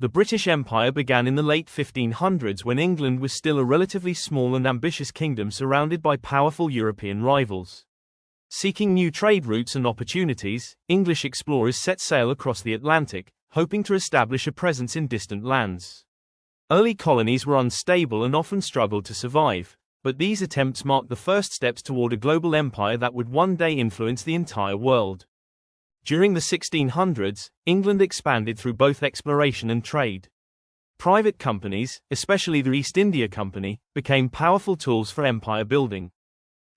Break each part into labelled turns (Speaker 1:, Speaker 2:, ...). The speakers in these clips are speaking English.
Speaker 1: The British Empire began in the late 1500s when England was still a relatively small and ambitious kingdom surrounded by powerful European rivals. Seeking new trade routes and opportunities, English explorers set sail across the Atlantic, hoping to establish a presence in distant lands. Early colonies were unstable and often struggled to survive, but these attempts marked the first steps toward a global empire that would one day influence the entire world. During the 1600s, England expanded through both exploration and trade. Private companies, especially the East India Company, became powerful tools for empire building.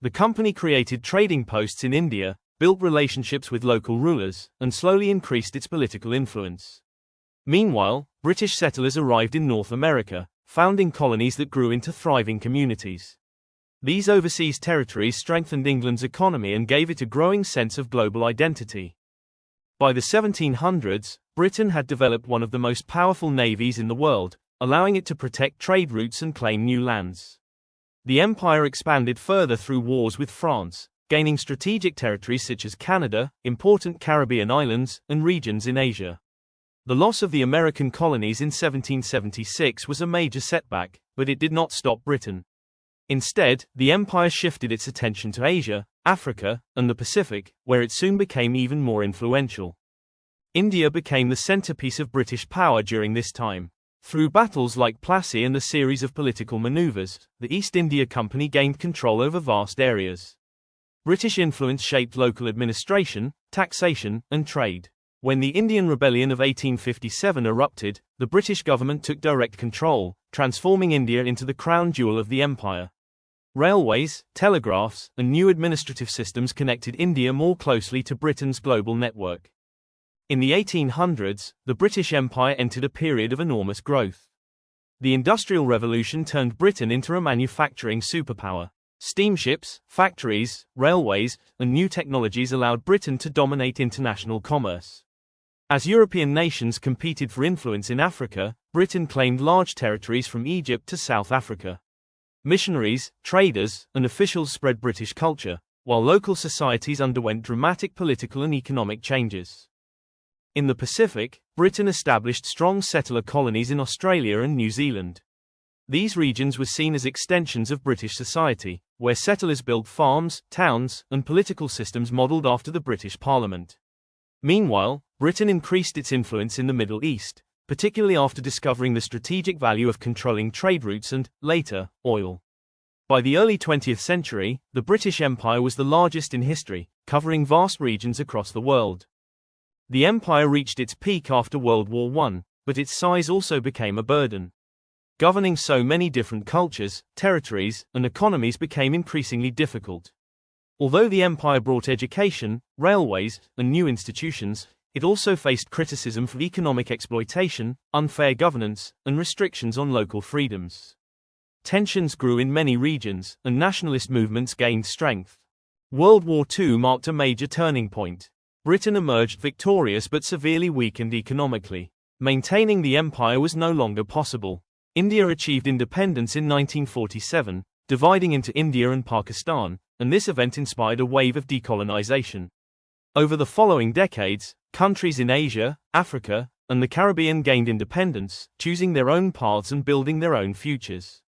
Speaker 1: The company created trading posts in India, built relationships with local rulers, and slowly increased its political influence. Meanwhile, British settlers arrived in North America, founding colonies that grew into thriving communities. These overseas territories strengthened England's economy and gave it a growing sense of global identity. By the 1700s, Britain had developed one of the most powerful navies in the world, allowing it to protect trade routes and claim new lands. The empire expanded further through wars with France, gaining strategic territories such as Canada, important Caribbean islands, and regions in Asia. The loss of the American colonies in 1776 was a major setback, but it did not stop Britain. Instead, the empire shifted its attention to Asia, Africa, and the Pacific, where it soon became even more influential. India became the centerpiece of British power during this time. Through battles like Plassey and a series of political maneuvers, the East India Company gained control over vast areas. British influence shaped local administration, taxation, and trade. When the Indian Rebellion of 1857 erupted, the British government took direct control, transforming India into the crown jewel of the empire. Railways, telegraphs, and new administrative systems connected India more closely to Britain's global network. In the 1800s, the British Empire entered a period of enormous growth. The Industrial Revolution turned Britain into a manufacturing superpower. Steamships, factories, railways, and new technologies allowed Britain to dominate international commerce. As European nations competed for influence in Africa, Britain claimed large territories from Egypt to South Africa. Missionaries, traders, and officials spread British culture, while local societies underwent dramatic political and economic changes. In the Pacific, Britain established strong settler colonies in Australia and New Zealand. These regions were seen as extensions of British society, where settlers built farms, towns, and political systems modelled after the British Parliament. Meanwhile, Britain increased its influence in the Middle East, particularly after discovering the strategic value of controlling trade routes and, later, oil. By the early 20th century, the British Empire was the largest in history, covering vast regions across the world. The empire reached its peak after World War I, but its size also became a burden. Governing so many different cultures, territories, and economies became increasingly difficult. Although the empire brought education, railways, and new institutions, it also faced criticism for economic exploitation, unfair governance, and restrictions on local freedoms. Tensions grew in many regions, and nationalist movements gained strength. World War II marked a major turning point. Britain emerged victorious but severely weakened economically. Maintaining the empire was no longer possible. India achieved independence in 1947, dividing into India and Pakistan, and this event inspired a wave of decolonization. Over the following decades, countries in Asia, Africa, and the Caribbean gained independence, choosing their own paths and building their own futures.